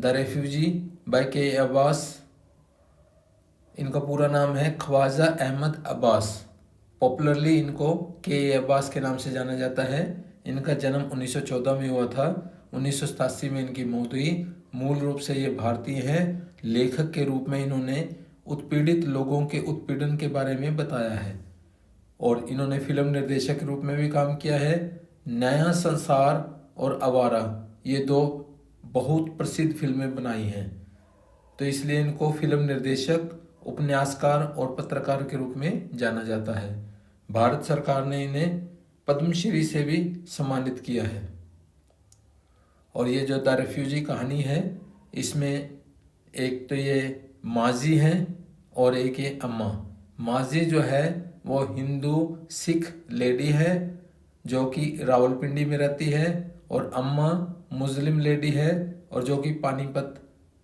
The refugee bye के अब्बास। इनका पूरा नाम है ख्वाजा अहमद अब्बास। पॉपुलरली इनको के अब्बास के नाम से जाना जाता है। इनका जन्म 1914 में हुआ था। 1987 में इनकी मौत हुई। मूल रूप से ये भारतीय हैं। लेखक के रूप में इन्होंने उत्पीड़ित लोगों के उत्पीड़न के बारे में बताया है और इन्होंने फिल्म निर्देशक के रूप में भी काम किया है। नया संसार और आवारा ये दो बहुत प्रसिद्ध फिल्में बनाई हैं, तो इसलिए इनको फिल्म निर्देशक, उपन्यासकार और पत्रकार के रूप में जाना जाता है। भारत सरकार ने इन्हें पद्मश्री से भी सम्मानित किया है। और ये जो द रेफ्यूजी कहानी है, इसमें एक तो ये माजी है और एक ये अम्मा। माजी जो है वो हिंदू सिख लेडी है जो कि रावलपिंडी में रहती है, और अम्मा मुस्लिम लेडी है और जो कि पानीपत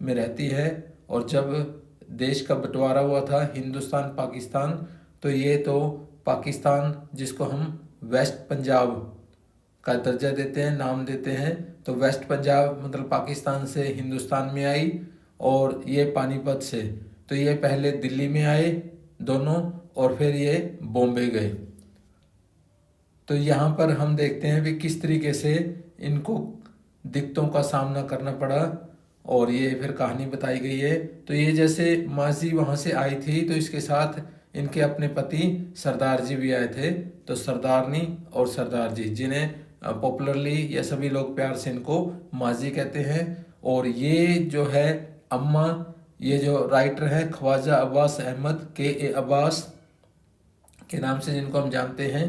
में रहती है। और जब देश का बंटवारा हुआ था हिंदुस्तान पाकिस्तान, तो ये तो पाकिस्तान जिसको हम वेस्ट पंजाब का दर्जा देते हैं, नाम देते हैं, तो वेस्ट पंजाब मतलब पाकिस्तान से हिंदुस्तान में आई और ये पानीपत से। तो ये पहले दिल्ली में आए दोनों और फिर ये बॉम्बे गए। तो यहाँ पर हम देखते हैं कि किस तरीके से इनको दिक्कतों का सामना करना पड़ा और ये फिर कहानी बताई गई है। तो ये जैसे माजी वहाँ से आई थी तो इसके साथ इनके अपने पति सरदार जी भी आए थे। तो सरदारनी और सरदार जी, जिन्हें पॉपुलरली या सभी लोग प्यार से इनको माजी कहते हैं। और ये जो है अम्मा, ये जो राइटर है ख्वाजा अब्बास अहमद के अब्बास के नाम से जिनको हम जानते हैं,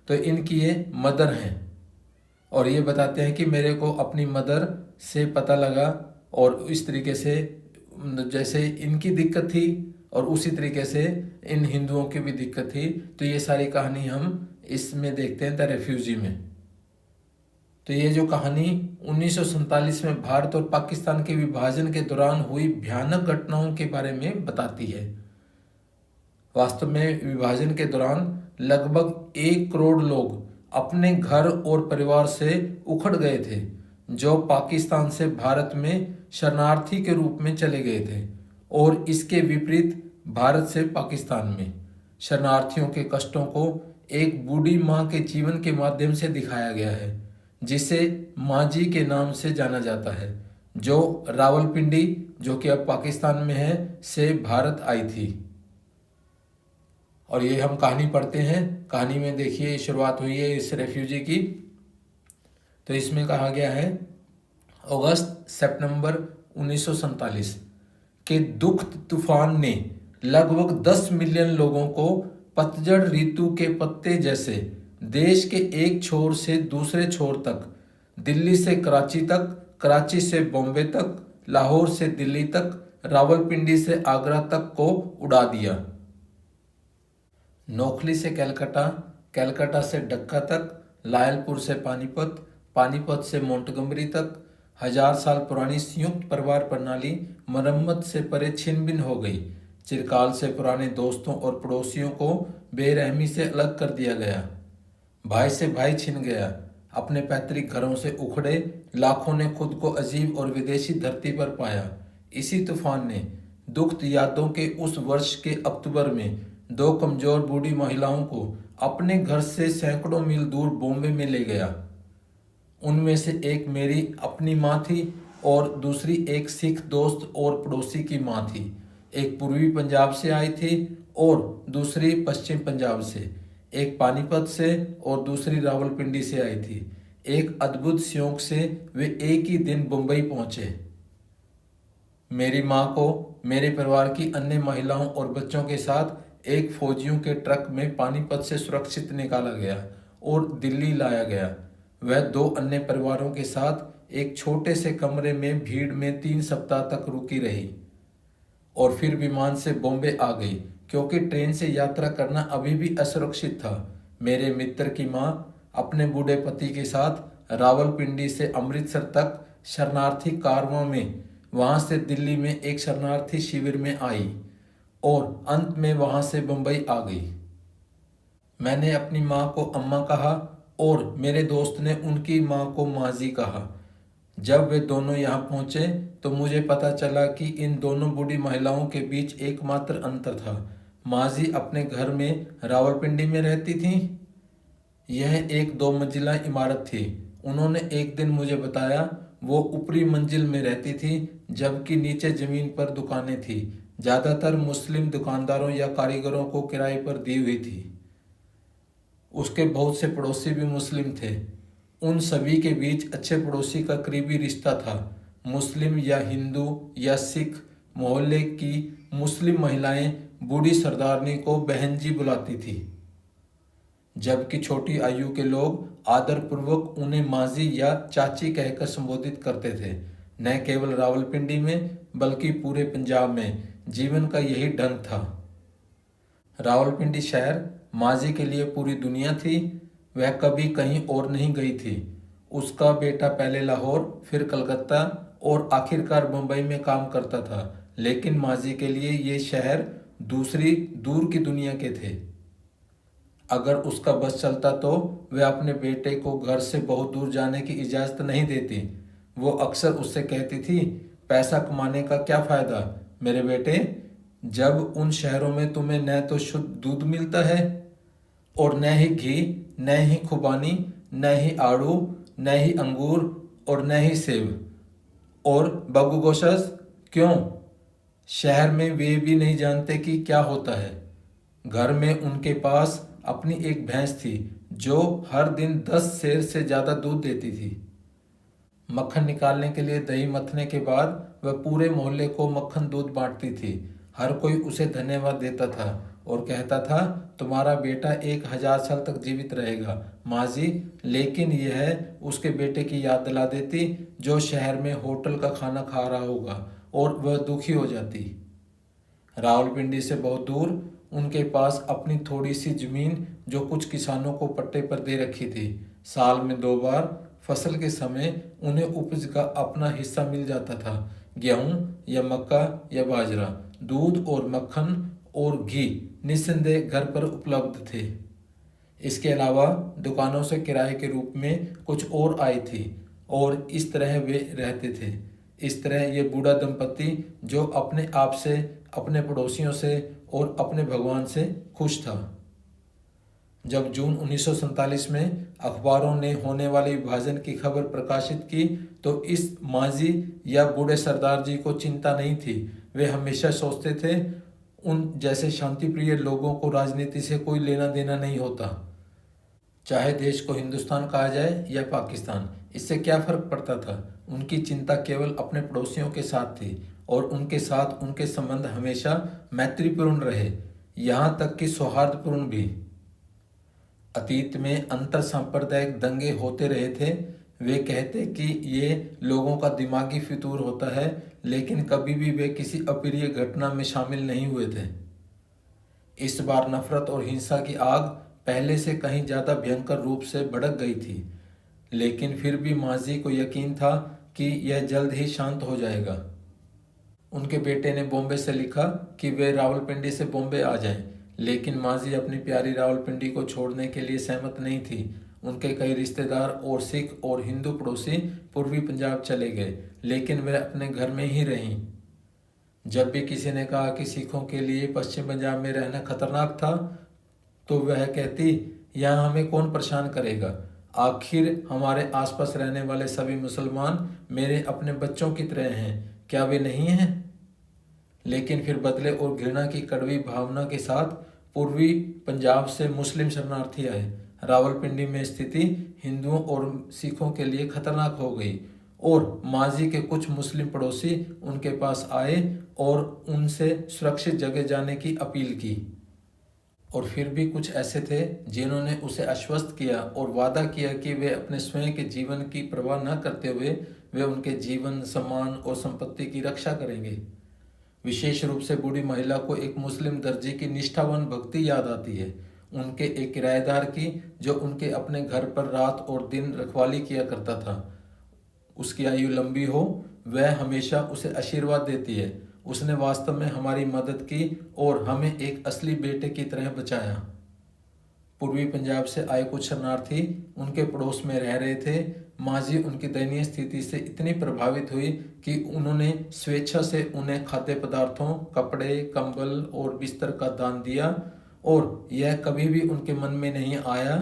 तो इनकी ये मदर हैं। और ये बताते हैं कि मेरे को अपनी मदर से पता लगा और इस तरीके से जैसे इनकी दिक्कत थी और उसी तरीके से इन हिंदुओं की भी दिक्कत थी। तो ये सारी कहानी हम इसमें देखते हैं द रेफ्यूजी में। तो ये जो कहानी 1947 में भारत और पाकिस्तान के विभाजन के दौरान हुई भयानक घटनाओं के बारे में बताती है। वास्तव में विभाजन के दौरान लगभग 1 करोड़ लोग अपने घर और परिवार से उखड़ गए थे, जो पाकिस्तान से भारत में शरणार्थी के रूप में चले गए थे। और इसके विपरीत भारत से पाकिस्तान में शरणार्थियों के कष्टों को एक बूढ़ी माँ के जीवन के माध्यम से दिखाया गया है, जिसे माजी के नाम से जाना जाता है, जो रावलपिंडी, जो कि अब पाकिस्तान में है, से भारत आई थी। और ये हम कहानी पढ़ते हैं। कहानी में देखिए शुरुआत हुई है इस रेफ्यूजी की। तो इसमें कहा गया है अगस्त सितंबर 1947 के दुख तूफान ने लगभग 10 मिलियन लोगों को पतझड़ ऋतु के पत्ते जैसे देश के एक छोर से दूसरे छोर तक, दिल्ली से कराची तक, कराची से बॉम्बे तक, लाहौर से दिल्ली तक, रावलपिंडी से आगरा तक को उड़ा दिया। नोखली से कलकत्ता, कलकत्ता से डक्का तक, लायलपुर से पानीपत, पानीपत से मोंटगमरी तक 1000 साल पुरानी संयुक्त परिवार प्रणाली मरम्मत से परे छिन भिन हो गई। चिरकाल से पुराने दोस्तों और पड़ोसियों को बेरहमी से अलग कर दिया गया। भाई से भाई छिन गया। अपने पैतृक घरों से उखड़े लाखों ने खुद को अजीब और विदेशी धरती पर पाया। इसी तूफान ने दुखद यादों के उस वर्ष के अक्टूबर में 2 कमजोर बूढ़ी महिलाओं को अपने घर से सैकड़ों मील दूर बॉम्बे में ले गया। उनमें से एक मेरी अपनी माँ थी और दूसरी एक सिख दोस्त और पड़ोसी की माँ थी। एक पूर्वी पंजाब से आई थी और दूसरी पश्चिम पंजाब से। एक पानीपत से और दूसरी रावलपिंडी से आई थी। एक अद्भुत संयोग से वे एक ही दिन मुंबई पहुंचे। मेरी माँ को मेरे परिवार की अन्य महिलाओं और बच्चों के साथ एक फौजियों के ट्रक में पानीपत से सुरक्षित निकाला गया और दिल्ली लाया गया। वह 2 अन्य परिवारों के साथ एक छोटे से कमरे में भीड़ में 3 सप्ताह तक रुकी रही और फिर विमान से बॉम्बे आ गई, क्योंकि ट्रेन से यात्रा करना अभी भी असुरक्षित था। मेरे मित्र की माँ अपने बूढ़े पति के साथ रावलपिंडी से अमृतसर तक शरणार्थी कारवां में, वहाँ से दिल्ली में एक शरणार्थी शिविर में आई और अंत में वहाँ से मुंबई आ गई। मैंने अपनी माँ को अम्मा कहा और मेरे दोस्त ने उनकी माँ को माजी कहा। जब वे दोनों यहाँ पहुँचे तो मुझे पता चला कि इन दोनों बूढ़ी महिलाओं के बीच एकमात्र अंतर था। माजी अपने घर में रावलपिंडी में रहती थीं। यह एक 2 मंजिला इमारत थी। उन्होंने एक दिन मुझे बताया वो ऊपरी मंजिल में रहती थी, जबकि नीचे जमीन पर दुकानें थी। ज़्यादातर मुस्लिम दुकानदारों या कारीगरों को किराए पर दी हुई थी। उसके बहुत से पड़ोसी भी मुस्लिम थे। उन सभी के बीच अच्छे पड़ोसी का करीबी रिश्ता था। मुस्लिम या हिंदू या सिख, मोहल्ले की मुस्लिम महिलाएं बूढ़ी सरदारनी को बहन जी बुलाती थी, जबकि छोटी आयु के लोग आदरपूर्वक उन्हें माजी या चाची कहकर संबोधित करते थे। न केवल रावलपिंडी में बल्कि पूरे पंजाब में जीवन का यही ढंग था। रावलपिंडी शहर माजी के लिए पूरी दुनिया थी। वह कभी कहीं और नहीं गई थी। उसका बेटा पहले लाहौर, फिर कलकत्ता और आखिरकार मुंबई में काम करता था, लेकिन माजी के लिए ये शहर दूसरी दूर की दुनिया के थे। अगर उसका बस चलता तो वह अपने बेटे को घर से बहुत दूर जाने की इजाज़त नहीं देती। वो अक्सर उससे कहती थी, पैसा कमाने का क्या फ़ायदा मेरे बेटे, जब उन शहरों में तुम्हें न तो शुद्ध दूध मिलता है और न ही घी, न ही खुबानी, न ही आड़ू, न ही अंगूर और न ही सेब और बगुगोशस। क्यों? शहर में वे भी नहीं जानते कि क्या होता है। घर में उनके पास अपनी एक भैंस थी जो हर दिन 10 सेर से ज़्यादा दूध देती थी। मक्खन निकालने के लिए दही मथने के बाद वह पूरे मोहल्ले को मक्खन दूध बांटती थी। हर कोई उसे धन्यवाद देता था और कहता था, तुम्हारा बेटा 1000 साल तक जीवित रहेगा माजी। लेकिन यह उसके बेटे की याद दिला देती जो शहर में होटल का खाना खा रहा होगा, और वह दुखी हो जाती। रावलपिंडी से बहुत दूर उनके पास अपनी थोड़ी सी जमीन जो कुछ किसानों को पट्टे पर दे रखी थी। साल में 2 बार फसल के समय उन्हें उपज का अपना हिस्सा मिल जाता था। गेहूं या मक्का या बाजरा, दूध और मक्खन और घी निस्संदेह घर पर उपलब्ध थे। इसके अलावा दुकानों से किराए के रूप में कुछ और आय थी और इस तरह वे रहते थे। इस तरह ये बूढ़ा दंपति जो अपने आप से, अपने पड़ोसियों से और अपने भगवान से खुश था। जब जून 1947 में अखबारों ने होने वाले विभाजन की खबर प्रकाशित की तो इस माजी या बूढ़े सरदार जी को चिंता नहीं थी। वे हमेशा सोचते थे उन जैसे शांतिप्रिय लोगों को राजनीति से कोई लेना देना नहीं होता। चाहे देश को हिंदुस्तान कहा जाए या पाकिस्तान, इससे क्या फर्क पड़ता था। उनकी चिंता केवल अपने पड़ोसियों के साथ थी और उनके साथ उनके संबंध हमेशा मैत्रीपूर्ण रहे, यहाँ तक कि सौहार्दपूर्ण भी। अतीत में अंतर सांप्रदायिक दंगे होते रहे थे। वे कहते कि ये लोगों का दिमागी फितूर होता है, लेकिन कभी भी वे किसी अप्रिय घटना में शामिल नहीं हुए थे। इस बार नफरत और हिंसा की आग पहले से कहीं ज़्यादा भयंकर रूप से भड़क गई थी, लेकिन फिर भी माजी को यकीन था कि यह जल्द ही शांत हो जाएगा। उनके बेटे ने बॉम्बे से लिखा कि वे रावलपिंडी से बॉम्बे आ जाएं, लेकिन माजी अपनी प्यारी रावलपिंडी को छोड़ने के लिए सहमत नहीं थी। उनके कई रिश्तेदार और सिख और हिंदू पड़ोसी पूर्वी पंजाब चले गए, लेकिन वे अपने घर में ही रहीं। जब भी किसी ने कहा कि सिखों के लिए पश्चिम पंजाब में रहना खतरनाक था, तो वह कहती, यहाँ हमें कौन परेशान करेगा, आखिर हमारे आसपास रहने वाले सभी मुसलमान मेरे अपने बच्चों की तरह हैं, क्या वे नहीं हैं? लेकिन फिर बदले और घृणा की कड़वी भावना के साथ पूर्वी पंजाब से मुस्लिम शरणार्थी आए। रावलपिंडी में स्थिति हिंदुओं और सिखों के लिए खतरनाक हो गई और माजी के कुछ मुस्लिम पड़ोसी उनके पास आए और उनसे सुरक्षित जगह जाने की अपील की। और फिर भी कुछ ऐसे थे जिन्होंने उसे आश्वस्त किया और वादा किया कि वे अपने स्वयं के जीवन की परवाह न करते हुए वे उनके जीवन, सम्मान और संपत्ति की रक्षा करेंगे। विशेष रूप से बूढ़ी महिला को एक मुस्लिम दर्जी की निष्ठावान भक्ति याद आती है, उनके एक किराएदार की जो उनके अपने घर पर रात और दिन रखवाली किया करता था। उसकी आयु लंबी हो, वह हमेशा उसे आशीर्वाद देती है। उसने वास्तव में हमारी मदद की और हमें एक असली बेटे की तरह बचाया। पूर्वी पंजाब से आए कुछ शरणार्थी उनके पड़ोस में रह रहे थे। माँ जी उनकी दयनीय स्थिति से इतनी प्रभावित हुई कि उन्होंने स्वेच्छा से उन्हें खाद्य पदार्थों, कपड़े, कंबल और बिस्तर का दान दिया। और यह कभी भी उनके मन में नहीं आया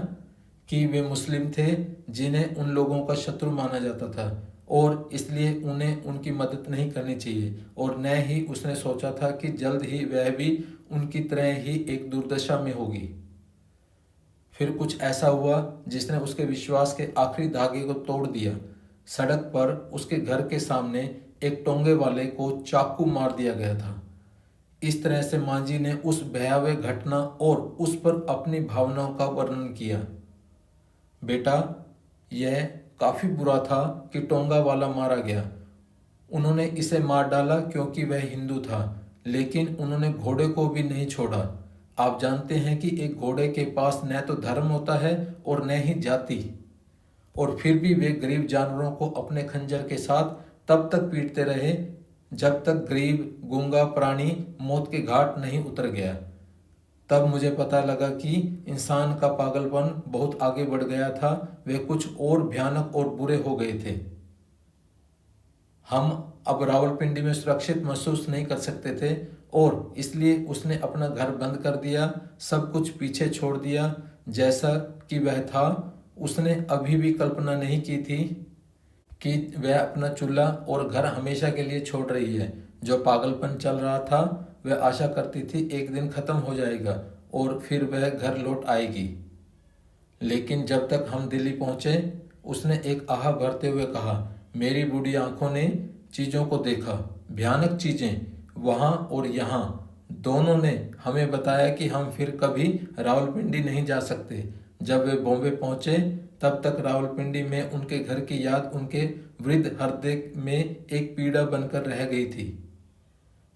कि वे मुस्लिम थे जिन्हें उन लोगों का शत्रु माना जाता था, और इसलिए उन्हें उनकी मदद नहीं करनी चाहिए। और न ही उसने सोचा था कि जल्द ही वह भी उनकी तरह ही एक दुर्दशा में होगी। फिर कुछ ऐसा हुआ जिसने उसके विश्वास के आखिरी धागे को तोड़ दिया। सड़क पर उसके घर के सामने एक टोंगे वाले को चाकू मार दिया गया था। इस तरह से माँ जी ने उस भयावह घटना और उस पर अपनी भावनाओं का वर्णन किया। बेटा, यह काफी बुरा था कि टोंगा वाला मारा गया। उन्होंने इसे मार डाला क्योंकि वह हिंदू था, लेकिन उन्होंने घोड़े को भी नहीं छोड़ा। आप जानते हैं कि एक घोड़े के पास न तो धर्म होता है और न ही जाति, और फिर भी वे गरीब जानवरों को अपने खंजर के साथ तब तक पीटते रहे जब तक गरीब गूंगा प्राणी मौत के घाट नहीं उतर गया। तब मुझे पता लगा कि इंसान का पागलपन बहुत आगे बढ़ गया था। वे कुछ और भयानक और बुरे हो गए थे। हम अब रावलपिंडी में सुरक्षित महसूस नहीं कर सकते थे, और इसलिए उसने अपना घर बंद कर दिया, सब कुछ पीछे छोड़ दिया जैसा कि वह था। उसने अभी भी कल्पना नहीं की थी कि वह अपना चूल्हा और घर हमेशा के लिए छोड़ रही है। जो पागलपन चल रहा था, वह आशा करती थी एक दिन खत्म हो जाएगा और फिर वह घर लौट आएगी। लेकिन जब तक हम दिल्ली पहुंचे, उसने एक आह भरते हुए कहा, मेरी बूढ़ी आंखों ने चीज़ों को देखा, भयानक चीज़ें, वहाँ और यहाँ। दोनों ने हमें बताया कि हम फिर कभी रावलपिंडी नहीं जा सकते। जब वे बॉम्बे पहुंचे, तब तक रावलपिंडी में उनके घर की याद उनके वृद्ध हृदय में एक पीड़ा बनकर रह गई थी।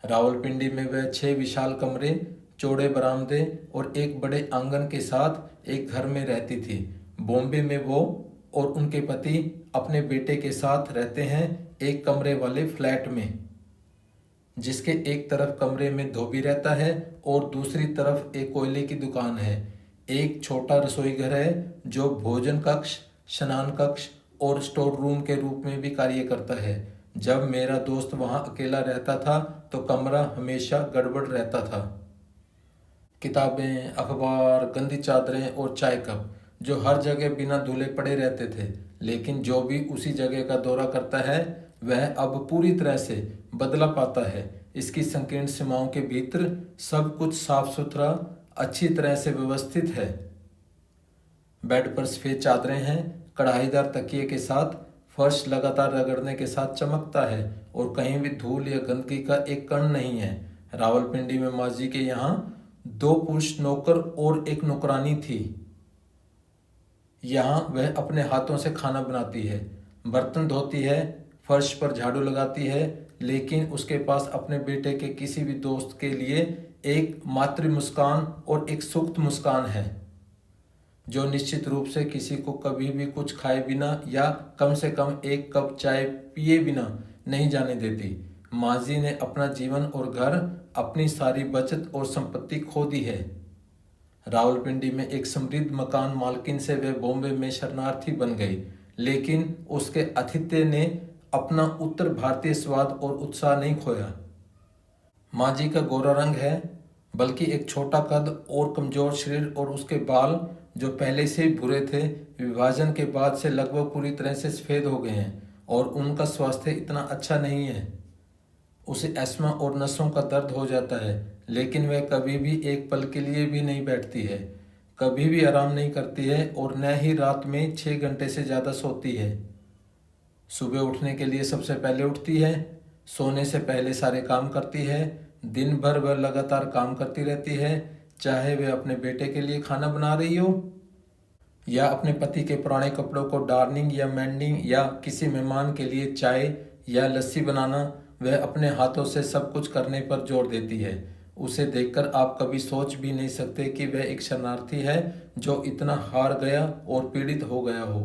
रावलपिंडी में वह 6 विशाल कमरे, चौड़े बरामदे और एक बड़े आंगन के साथ एक घर में रहती थी। बॉम्बे में वो और उनके पति अपने बेटे के साथ रहते हैं एक कमरे वाले फ्लैट में, जिसके एक तरफ कमरे में धोबी रहता है और दूसरी तरफ एक कोयले की दुकान है। एक छोटा रसोई घर है जो भोजन कक्ष, स्नान कक्ष और स्टोर रूम के रूप में भी कार्य करता है। जब मेरा दोस्त वहां अकेला रहता था तो कमरा हमेशा गड़बड़ रहता था। किताबें, अखबार, गंदी चादरें और चाय कप जो हर जगह बिना धुले पड़े रहते थे। लेकिन जो भी उसी जगह का दौरा करता है, वह अब पूरी तरह से बदला पाता है। इसकी संकीर्ण सीमाओं के भीतर सब कुछ साफ सुथरा, अच्छी तरह से व्यवस्थित है। बेड पर सफेद चादरें हैं, कढ़ाईदार तकिए के साथ। फर्श लगातार रगड़ने के साथ चमकता है और कहीं भी धूल या गंदगी का एक कण नहीं है। रावलपिंडी में माँ जी के यहाँ 2 पुरुष नौकर और एक नौकरानी थी। यहाँ वह अपने हाथों से खाना बनाती है, बर्तन धोती है, फर्श पर झाड़ू लगाती है, लेकिन उसके पास अपने बेटे के किसी भी दोस्त के लिए एक मातृ मुस्कान और एक सुप्त मुस्कान है, जो निश्चित रूप से किसी को कभी भी कुछ खाए बिना या कम से कम एक कप चाय पिए बिना नहीं जाने देती। माँ जी ने अपना जीवन और घर, अपनी सारी बचत और संपत्ति खो दी है। रावलपिंडी में एक समृद्ध मकान मालकिन से वह बॉम्बे में शरणार्थी बन गई, लेकिन उसके आतिथ्य ने अपना उत्तर भारतीय स्वाद और उत्साह नहीं खोया। माँ जी का गोरा रंग है, बल्कि एक छोटा कद और कमजोर शरीर, और उसके बाल जो पहले से ही भूरे थे, विभाजन के बाद से लगभग पूरी तरह से सफ़ेद हो गए हैं, और उनका स्वास्थ्य इतना अच्छा नहीं है। उसे अस्थमा और नसों का दर्द हो जाता है, लेकिन वह कभी भी एक पल के लिए भी नहीं बैठती है, कभी भी आराम नहीं करती है, और न ही रात में 6 घंटे से ज़्यादा सोती है। सुबह उठने के लिए सबसे पहले उठती है, सोने से पहले सारे काम करती है। दिन भर वह लगातार काम करती रहती है, चाहे वह अपने बेटे के लिए खाना बना रही हो या अपने पति के पुराने कपड़ों को डार्निंग या मेंडिंग या किसी मेहमान के लिए चाय या लस्सी बनाना। वह अपने हाथों से सब कुछ करने पर जोर देती है। उसे देखकर आप कभी सोच भी नहीं सकते कि वह एक शरणार्थी है जो इतना हार गया और पीड़ित हो गया हो।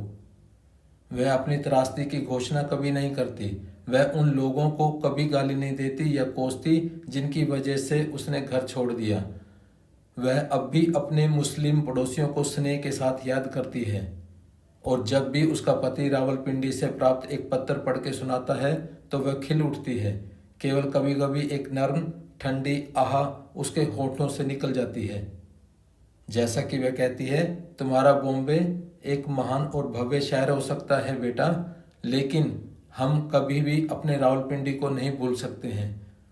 वह अपनी त्रासदी की घोषणा कभी नहीं करती। वह उन लोगों को कभी गाली नहीं देती या कोसती जिनकी वजह से उसने घर छोड़ दिया। वह अब भी अपने मुस्लिम पड़ोसियों को स्नेह के साथ याद करती है और जब भी उसका पति रावलपिंडी से प्राप्त एक पत्र पढ़ के सुनाता है तो वह खिल उठती है। केवल कभी कभी एक नर्म ठंडी आह उसके होठों से निकल जाती है। जैसा कि वह कहती है, तुम्हारा बॉम्बे एक महान और भव्य शहर हो सकता है बेटा, लेकिन हम कभी भी अपने रावलपिंडी को नहीं भूल सकते हैं।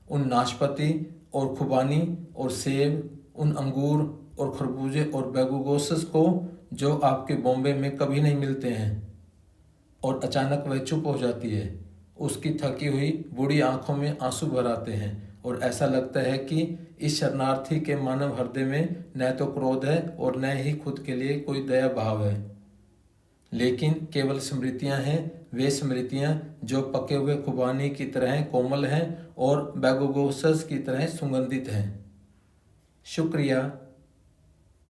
उन नाशपाती और खुबानी और सेब, उन अंगूर और खरबूजे और बैगुगोसस को जो आपके बॉम्बे में कभी नहीं मिलते हैं। और अचानक वह चुप हो जाती है। उसकी थकी हुई बूढ़ी आंखों में आंसू भर आते हैं और ऐसा लगता है कि इस शरणार्थी के मानव हृदय में न तो क्रोध है और न ही खुद के लिए कोई दया भाव है, लेकिन केवल स्मृतियां हैं, वे स्मृतियां जो पके हुए खुबानी की तरह कोमल हैं और बैगोगोसस की तरह सुगंधित हैं। शुक्रिया।